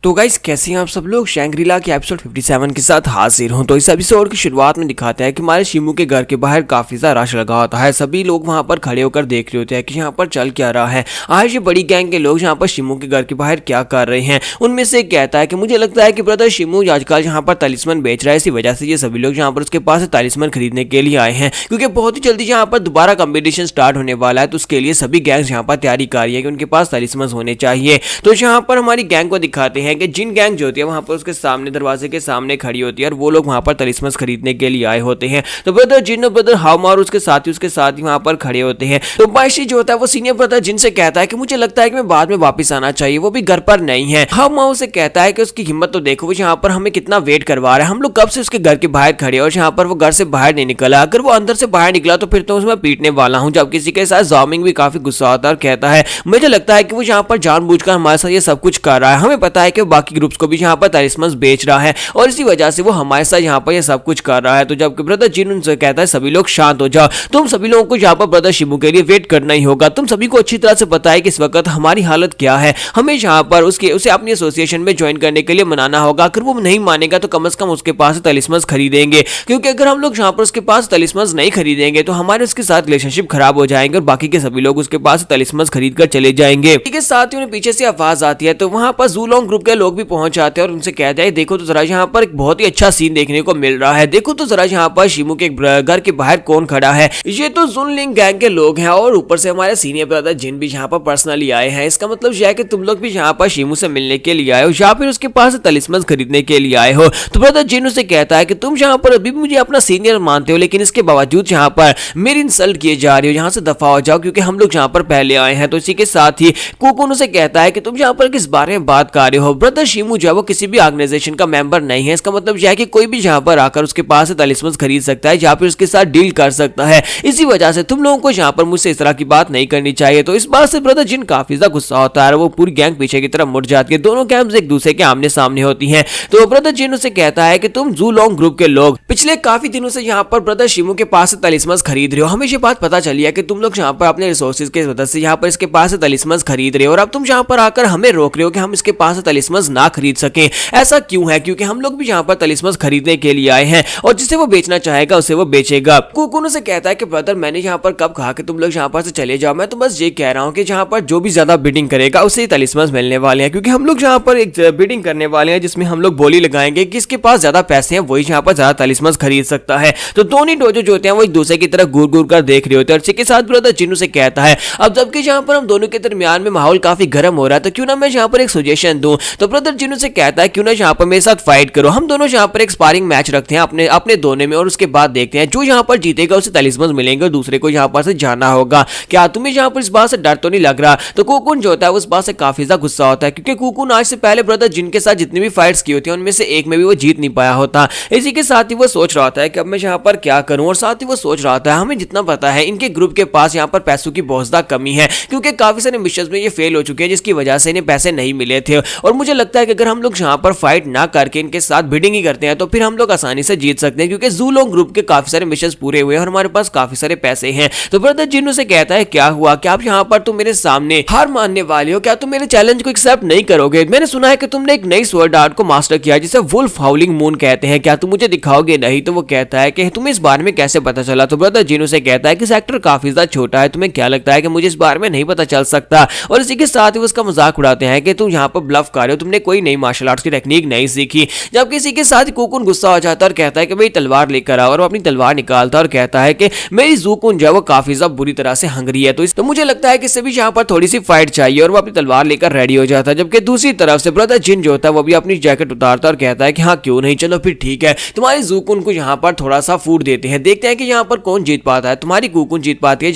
तो गाइस कैसे हैं आप सब लोग। शैंग्रीला के एपिसोड 57 के साथ हाजिर हूं। तो इस एपिसोड की शुरुआत में दिखाते हैं कि हमारे शिमू के घर के बाहर काफी ज्यादा रश लगा होता है। सभी लोग वहां पर खड़े होकर देख रहे होते हैं कि यहाँ पर चल क्या रहा है। आज ये बड़ी गैंग के लोग यहाँ पर शिमू के घर के बाहर क्या कर रहे हैं। उनमें से एक कहता है कि मुझे लगता है कि ब्रदर शिमू आजकल यहाँ पर तलिस्मन बेच रहा है, इसी वजह से ये सभी लोग यहाँ पर उसके पास तलिस्मन खरीदने के लिए आए हैं, क्योंकि बहुत ही जल्दी यहाँ पर दोबारा कंपटीशन स्टार्ट होने वाला है। तो उसके लिए सभी गैंग्स यहाँ पर तैयारी कर रही है कि उनके पास तलिस्मन होने चाहिए। तो यहाँ पर हमारी गैंग को दिखाते हैं कि जिन गैंग जो होती है वहां पर उसके सामने दरवाजे के सामने खड़ी होती है और वो लोग वहां पर तलिस्मस खरीदने के लिए आए होते हैं। तो ब्रदर जिन और ब्रदर हावमार उसके साथ ही वहां पर खड़े होते हैं। तो बाइशी जो होता है वो सीनियर ब्रदर जिन से कहता है कि मुझे लगता है कि मैं बाद में वापस आना चाहिए, वो भी घर पर नहीं है। हावमार उसे कहता है कि उसकी हिम्मत तो देखो, वो यहाँ पर हमें कितना वेट करवा रहा है, हम लोग कब से उसके घर के बाहर खड़े और यहाँ पर वो घर से बाहर नहीं निकला। अगर वो अंदर से बाहर निकला तो फिर तो उसमें पीटने वाला हूँ। जब किसी के साथ जॉमिंग भी काफी गुस्सा होता है और कहता है मुझे लगता है कि वो यहाँ पर जानबूझकर हमारे साथ ये सब कुछ कर रहा है। हमें पता है कि बाकी ग्रुप्स को भी यहाँ पर तलिस्मन बेच रहा है और इसी वजह से वो हमारे साथ यहाँ पर ये सब कुछ कर रहा है। तो जब ब्रदर जिन उनसे कहता है सभी लोग शांत हो जाओ, तुम सभी लोगों को यहाँ पर ब्रदर शिमू के लिए वेट करना ही होगा। तुम सभी को अच्छी तरह से पता है कि इस वक्त हमारी हालत क्या है। हमें यहाँ पर उसे अपनी एसोसिएशन में ज्वाइन करने के लिए मनाना होगा। अगर वो नहीं मानेगा तो कम से कम उसके पास तलिस्मन खरीदेंगे, क्योंकि अगर हम लोग यहाँ पर उसके पास तलिस्मन नहीं खरीदेंगे तो हमारे उसके साथ रिलेशनशिप खराब हो जाएंगे और बाकी के सभी लोग उसके पास तलिस्मन खरीद कर चले जाएंगे। ठीक है, साथ ही उन्हें पीछे से आवाज आती है तो वहां पर जूलोंग ग्रुप के लोग भी पहुंच जाते हैं और उनसे कहते हैं देखो तो जरा यहाँ पर एक बहुत ही अच्छा सीन देखने को मिल रहा है। देखो तो जरा यहाँ पर शिमू के घर के बाहर कौन खड़ा है। ये तो जुनलिंग गैंग के लोग हैं और ऊपर से हमारे सीनियर ब्रदर जिन भी यहाँ पर पर्सनली आए हैं। इसका मतलब यह है कि तुम लोग भी यहाँ पर शिमू से मिलने के लिए आए हो या फिर उसके पास तलिस्मन खरीदने के लिए आए हो। तो ब्रदर जिन उसे कहता है कि तुम यहाँ पर अभी भी मुझे अपना सीनियर मानते हो, लेकिन इसके बावजूद यहाँ पर मेरी इंसल्ट किए जा रही हो, यहाँ से दफा हो जाओ क्योंकि हम लोग यहाँ पर पहले आए हैं। तो इसी के साथ ही कुकुन उसे कहता है कि तुम यहाँ पर किस बारे में बात कर रहे हो। ब्रदर शिमू जो है वो किसी भी ऑर्गेनाइजेशन का मेंबर नहीं है। इसका मतलब यह है कि कोई भी यहाँ पर आकर उसके पास से तलिस्मन खरीद सकता है या फिर उसके साथ डील कर सकता है। इसी वजह से तुम लोगों को यहाँ पर मुझसे इस तरह की बात नहीं करनी चाहिए। तो इस बात से ब्रदर जिन काफी ज्यादा गुस्सा होता है, वो पूरी गैंग पीछे की तरफ मुड़ जाती है। दोनों गैंग्स एक दूसरे के आमने सामने होती हैं। तो ब्रदर जिन उसे कहता है कि तुम जूलोंग ग्रुप के लोग पिछले काफी दिनों से यहाँ पर ब्रदर शिमू के पास से तलिस्मन खरीद रहे हो। हमें ये बात पता चली है कि तुम लोग यहाँ पर अपने रिसोर्सेज के वजह से यहाँ पर इसके पास से तलिस्मन खरीद रहे हो और अब तुम यहाँ पर आकर हमें रोक रहे हो कि हम इसके पास से तलिस्मन ना खरीद सकें। ऐसा क्यों है? क्योंकि हम लोग भी यहाँ पर तलिस्मन खरीदने के लिए आए हैं और जिसे वो बेचना चाहेगा उसे वो बेचेगा। कुकुन से कहता है कि ब्रदर मैंने यहाँ पर कब कहा कि तुम लोग यहाँ पर से चले जाओ। मैं तो बस ये कह रहा हूँ कि यहाँ पर जो भी ज्यादा बिडिंग करेगा उसे तलिस्मन मिलने वाले हैं, क्योंकि हम लोग यहाँ पर एक बिडिंग करने वाले हैं जिसमें हम लोग बोली लगाएंगे कि इसके पास ज्यादा पैसे हैं वही यहाँ पर ज्यादा तलिस्मन खरीद सकता है। तो दोनों डोजो जो होते हैं वो एक दूसरे की तरफ घूर घूर कर देख रहे होते हैं। इसी के साथ ब्रदर जिन्नू से कहता है अब जबकि यहाँ पर हम दोनों के दरमियान में माहौल काफी गर्म हो रहा है तो क्यों ना मैं यहाँ पर एक सजेशन दूं। तो ब्रदर जिन्नू से कहता है क्यों ना यहाँ पर मेरे साथ फाइट करो, हम दोनों यहाँ पर एक स्पारिंग मैच रखते हैं अपने दोनों में और उसके बाद देखते हैं जो यहाँ पर जीतेगा उसे तलिस्मन मिलेंगे और दूसरे को यहाँ पर से जाना होगा। क्या तुम्हें यहाँ पर इस बात से डर तो नहीं लग रहा? तो कुकुन जो होता है उस बात से काफी ज्यादा गुस्सा होता है, क्योंकि कुकुन आज से पहले ब्रदर जिन के साथ जितनी भी फाइट्स की होती है उनमें से एक में भी वो जीत नहीं पाया होता। इसी के साथ ही वो सोच रहा था कि अब मैं यहाँ पर क्या करूं और साथ ही वो सोच रहा था हमें जितना पता है इनके ग्रुप के पास यहाँ पर पैसों की बहुत ज्यादा कमी है, क्योंकि काफी सारे मिशंस में ये फेल हो चुके हैं जिसकी वजह से इन्हें पैसे नहीं मिले थे। और मुझे लगता है कि अगर हम लोग यहाँ पर फाइट ना करके इनके साथ बिडिंग ही करते हैं तो फिर हम लोग आसानी से जीत सकते हैं, क्योंकि जूलोंग ग्रुप के काफी सारे मिशंस पूरे हुए और हमारे पास काफी सारे पैसे हैं। तो ब्रदर जिन्नू से कहता है क्या हुआ, क्या आप यहाँ पर तुम मेरे सामने हार मानने वाले हो? क्या तुम मेरे चैलेंज को एक्सेप्ट नहीं करोगे? मैंने सुना है कि तुमने एक नई स्वॉर्ड आर्ट को मास्टर किया जिसे वुल्फ हाउलिंग मून कहते हैं, क्या तुम मुझे दिखाओगे? नहीं। तो वो कहता है कि तुम्हें इस बारे में कैसे पता चला? तो ब्रदर जिन्नू से कहता है कि सेक्टर काफी ज्यादा छोटा है, तुम्हें क्या लगता है कि मुझे इस बारे में नहीं पता चल सकता? और इसी के साथ ही उसका मजाक उड़ाते हैं कि तुम यहाँ पर ब्लफ कर रहे हो, तुमने कोई नई मार्शल आर्ट्स की टेक्निक नहीं सीखी। जब किसी के साथ कुकुन गुस्सा हो जाता है और कहता है कि भाई तलवार लेकर आओ, और वो अपनी तलवार निकालता है और कहता है कि मेरी जूकुन जो है वो काफी ज्यादा बुरी तरह से हंगरी है, तो मुझे लगता है कि इससे भी यहाँ पर थोड़ी सी फाइट चाहिए, और वो अपनी तलवार लेकर रेडी हो जाता है। जबकि दूसरी तरफ से ब्रदर जिन जो होता है वो भी अपनी जैकेट उतारता है और कहता है कि हाँ क्यों नहीं, चलो फिर ठीक है, तुम्हारी जूकुन को यहाँ पर थोड़ा सा फूड देते हैं, देखते हैं कि यहाँ पर कौन जीत पाता है, तुम्हारी कुकुन जीत पाती है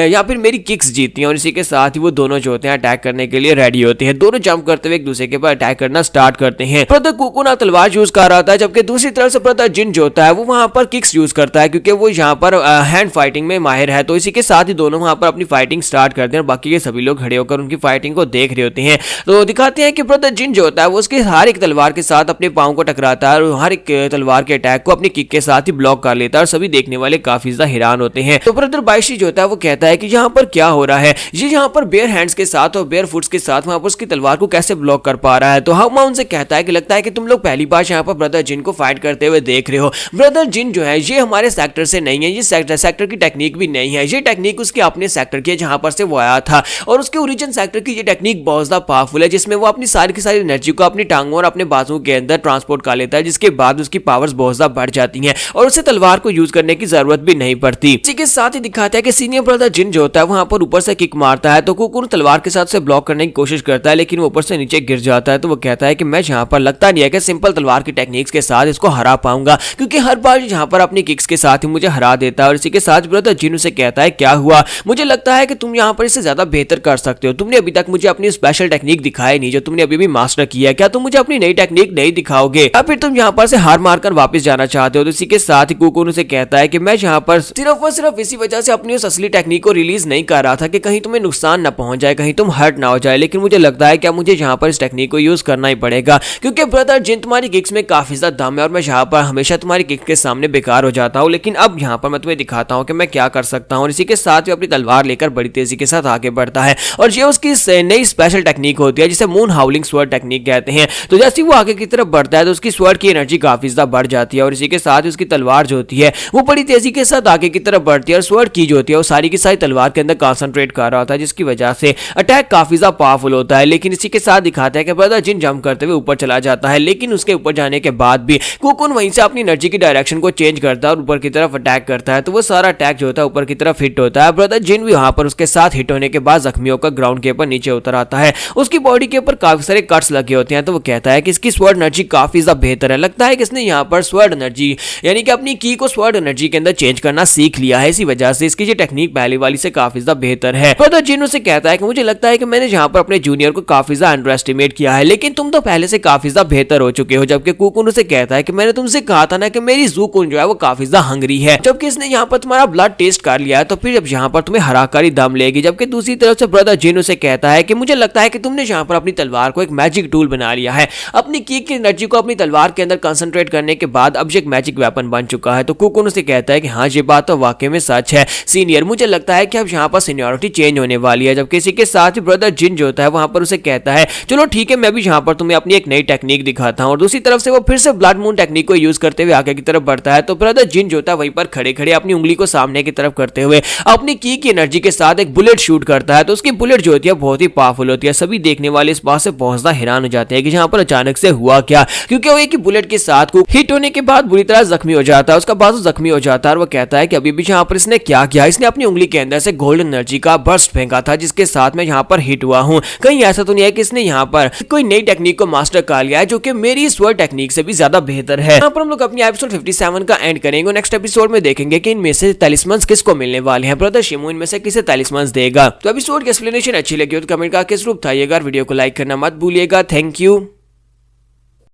या फिर मेरी किक्स जीतती हैं। और इसी के साथ ही वो दोनों जो होते हैं अटैक करने के लिए रेडी होते हैं। दोनों जंप करते हुए एक दूसरे के ऊपर अटैक करना स्टार्ट करते हैं। ब्रदर कुकुन तलवार यूज कर रहा था, जबकि दूसरी तरफ से ब्रदर जिन जो होता है वो वहां पर किक्स यूज करता है, क्योंकि वो यहाँ पर हैंड फाइटिंग में माहिर है। तो इसी के साथ ही दोनों वहां पर अपनी फाइटिंग स्टार्ट करते हैं और बाकी के सभी लोग खड़े होकर उनकी फाइटिंग को देख रहे होते हैं। तो दिखाते हैं कि ब्रदर जिन जो होता है वो उसके हर एक तलवार के साथ अपने पांव को टकराता है और हर एक तलवार के अटैक को अपनी किक के साथ ही ब्लॉक कर लेता है और सभी देखने वाले काफी ज्यादा हैरान होते हैं। तो ब्रदर बाइशी जो होता है वो कहता है कि यहाँ पर क्या हो रहा है, ये यहाँ पर बेयर हैंड्स के साथ और बेयर फुट्स के साथ वहां पर उसकी तलवार को कैसे ब्लॉक कर पा रहा है। तो हाउमा उनसे कहता है कि लगता है कि तुम लोग पहली बार यहाँ पर ब्रदर जिन को फाइट करते हुए देख रहे हो। ब्रदर जिन जो है ये हमारे सेक्टर से नहीं है, ये सेक्टर की टेक्निक भी नहीं है, ये टेक्निक उसके अपने सेक्टर की है जहां पर से वो आया था, और उसके ओरिजिन सेक्टर की ये टेक्निक बहुत ज्यादा पावरफुल है, जिसमें वो अपनी सारी की सारी एनर्जी को अपनी टांगों और अपने बाजुओं के अंदर ट्रांसपोर्ट कर लेता है, जिसके बाद उसकी पावर्स बहुत ज्यादा बढ़ जाती हैं और उसे तलवार को यूज करने की जरूरत भी नहीं पड़ती। इसी के साथ ही दिखाता है कि सीनियर ब्रदर जिन जो होता है वहां पर ऊपर से किक मारता है, तो कुकुन तलवार के साथ से ब्लॉक करने की कोशिश करता है, लेकिन वो ऊपर से नीचे गिर जाता है। तो वो कहता है कि मैं यहाँ पर लगता नहीं है कि सिंपल तलवार की टेक्निक्स के साथ इसको हरा पाऊंगा, क्योंकि हर बार यहाँ पर अपनी किक्स के साथ ही मुझे हरा देता है। और इसी के साथ ब्रदर जिन उसे कहता है क्या हुआ, मुझे लगता है कि तुम यहाँ पर इससे ज्यादा बेहतर कर सकते हो, तुमने अभी तक मुझे अपनी स्पेशल टेक्निक दिखाई नहीं जो तुमने अभी भी मास्टर किया है, क्या तुम मुझे अपनी नई टेक्निक नहीं दिखाओगे या फिर तुम यहाँ पर से हार मारकर वापस जाना चाहते हो। तो इसी के साथ ही कुकुन उसे कहता है कि मैं यहाँ पर सिर्फ और सिर्फ इसी वजह से अपनी उस असली टेक्निक को रिलीज नहीं कर रहा था कि कहीं तुम्हें नुकसान ना पहुंच जाए, कहीं तुम हर्ट ना हो जाए, लेकिन मुझे लगता है कि मुझे यहाँ पर इस टेक्निक को यूज करना ही पड़ेगा, क्योंकि ब्रदर जिन तुम्हारी किक्स में काफी ज्यादा दम है और मैं यहाँ पर हमेशा तुम्हारी किक के सामने बेकार हो जाता हूँ, लेकिन अब यहाँ पर मैं तुम्हें दिखाता हूँ कि मैं क्या कर सकता हूँ। इसी के साथ ही अपनी तलवार लेकर बड़ी तेजी के साथ आगे बढ़ता है और ये उसकी नई स्पेशल टेक्निक होती है जिसे मून हाउलिंग स्वर्ड टेक्निक कहते हैं। तो जैसे वो आगे की तरफ बढ़ता है तो उसकी स्वर्ड की एनर्जी काफी ज्यादा बढ़ जाती है और इसी के साथ उसकी तलवार जो होती है वो बड़ी तेजी के साथ आगे की तरफ बढ़ती है और स्वर्ड की जो होती है वो सारी की सारी तलवार के अंदर कंसंट्रेट कर रहा होता है, जिसकी वजह से अटैक काफी ज्यादा पावरफुल होता है। लेकिन इसी के साथ दिखाता है कि ब्रदर जिन जंप करते हुए ऊपर चला जाता है, लेकिन उसके ऊपर जाने के बाद भी कुकुन वहीं से अपनी एनर्जी की डायरेक्शन को चेंज करता है और ऊपर की तरफ अटैक करता है। तो वो सारा अटैक जो होता है ऊपर की तरफ हिट होता है। ब्रदर जिन भी वहां पर उसके साथ हिट होने के बाद जख्मी होकर ग्राउंड के ऊपर नीचे उतर आता है, उसकी बॉडी के ऊपर काफी सारे कट्स लगे होते हैं। तो वो कहता है कि इसकी स्वर्ड एनर्जी काफी ज्यादा बेहतर है, लगता है कि इसने यहाँ पर स्वर्ड एनर्जी यानी कि अपनी की को स्वर्ड एनर्जी के अंदर चेंज करना सीख लिया है, इसी वजह से इसकी जो टेक्निक पहले वाली से काफी ज्यादा बेहतर है। ब्रदर जिन उसे कहता है कि मुझे लगता है कि मैंने यहाँ पर अपने जूनियर को काफी ज्यादा अंडर एस्टिमेट किया है, लेकिन तुम तो पहले से काफी ज्यादा बेहतर हो चुके हो। जबकि कुकुन उसे कहता है कि मैंने तुमसे कहा था ना कि मेरी ज़ूकुन जो है वो काफी ज्यादा हंगरी है, जबकि इसने यहाँ पर तुम्हारा ब्लड टेस्ट कर लिया है, तो फिर अब यहाँ पर तुम्हें हराकर ही दम लेगी। जबकि दूसरी तरफ से ब्रदर जिन उसे कहता है कि मुझे लगता है कि तुमने यहाँ पर अपनी तलवार को एक मैजिक टूल बना लिया है, अपनी की एनर्जी को अपनी तलवार के अंदर कंसंट्रेट करने के बाद अब एक मैजिक वेपन बन चुका है। तो कुकुन उसे कहता है कि हाँ ये बात तो वाकई में सच है सीनियर, मुझे लगता है कि अब यहाँ पर सीनियरिटी चेंज होने वाली है। जबकि इसी के साथ ही ब्रदर जिन जो होता है वहां पर उसे कहता है चलो ठीक है मैं भी यहाँ पर तुम्हें अपनी एक नई टेक्निक दिखाता हूँ, और दूसरी तरफ से वो फिर से ब्लड मून टेक्निक को यूज करते हुए आगे की तरफ बढ़ता है। तो ब्रदर जिन जो होता है वहीं पर खड़े खड़े अपनी उंगली को सामने की तरफ करते हुए अपनी की एनर्जी के साथ एक बुलेट शूट करता है। तो उसकी बुलेट जो होती है बहुत ही पावरफुल होती है। सभी देखने वाले इस बात से बहुत ज्यादा हैरान हो जाते हैं कि यहाँ पर अचानक से हुआ क्या, क्योंकि वो एक ही बुलेट के साथ हिट होने के बाद बुरी तरह जख्मी हो जाता है, उसका बाजू जख्मी हो जाता है और वो कहता है कि अभी भी यहाँ पर इसने क्या किया, इसने अपनी उंगली के अंदर से गोल्डन एनर्जी का बर्स्ट फेंका था जिसके साथ मैं यहाँ पर हिट हुआ हूँ। कहीं ऐसा तो नहीं है कि इसने यहाँ पर कोई नई टेक्निक को मास्टर कर लिया है जो कि मेरी स्वर्ड टेक्निक से भी ज्यादा बेहतर है। यहाँ पर हम लोग अपनी एपिसोड 57 का एंड करेंगे। नेक्स्ट एपिसोड में देखेंगे कि इनमें से तलिस्मन्स किसको मिलने वाले हैं, ब्रदर शिमू इनमें से किसे तलिस्मन्स देगा। तो एपिसोड की एक्सप्लेनेशन अच्छी लगी हो तो कमेंट करके जरूर बताइएगा, वीडियो को लाइक करना मत भूलिएगा। Thank you.